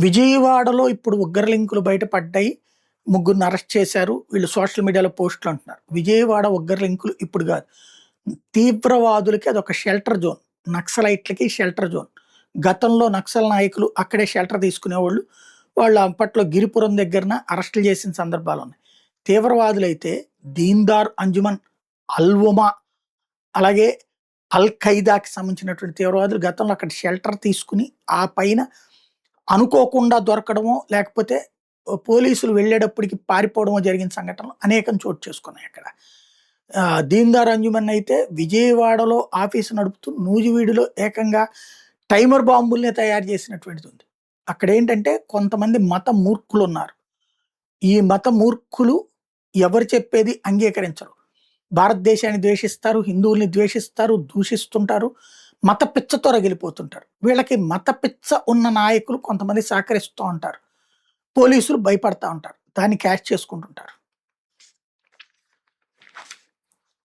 విజయవాడలో ఇప్పుడు ఉగ్ర లింకులు బయటపడ్డాయి. ముగ్గురిని అరెస్ట్ చేశారు. వీళ్ళు సోషల్ మీడియాలో పోస్టులు అంటున్నారు. విజయవాడ ఉగ్ర లింకులు ఇప్పుడు గాదు. తీవ్రవాదులకి అదొక షెల్టర్ జోన్. నక్సలైట్లకి షెల్టర్ జోన్. గతంలో నక్సల్ నాయకులు అక్కడే షెల్టర్ తీసుకునేవాళ్ళు. వాళ్ళు అప్పట్లో గిరిపురం దగ్గరన అరెస్టులు చేసిన సందర్భాలున్నాయి. తీవ్రవాదులైతే దీన్‌దార్ అంజుమన్, అల్-ఉమా అలాగే అల్-ఖైదాకి సంబంధించినటువంటి తీవ్రవాదులు గతంలో అక్కడ షెల్టర్ తీసుకొని, ఆ పైన అనుకోకుండా దొరకడమో, లేకపోతే పోలీసులు వెళ్ళేటప్పటికి పారిపోవడమో జరిగిన సంఘటనలు అనేకం చోటు చేసుకున్నాయి అక్కడ. దీన్‌దార్ అంజుమన్ అయితే విజయవాడలో ఆఫీసు నడుపుతూ నూజివీడులో ఏకంగా టైమర్ బాంబుల్నే తయారు చేసినటువంటిది ఉంది. అక్కడేంటంటే కొంతమంది మత మూర్ఖులున్నారు. ఈ మత మూర్ఖులు ఎవరు చెప్పేది అంగీకరించరు. భారతదేశాన్ని ద్వేషిస్తారు, హిందువుల్ని ద్వేషిస్తారు, దూషిస్తుంటారు, మత పిచ్చతో రగిలిపోతుంటారు. వీళ్ళకి మత పిచ్చ ఉన్న నాయకులు కొంతమంది సహకరిస్తూ ఉంటారు. పోలీసులు భయపడతా ఉంటారు. దాన్ని క్యాష్ చేసుకుంటుంటారు.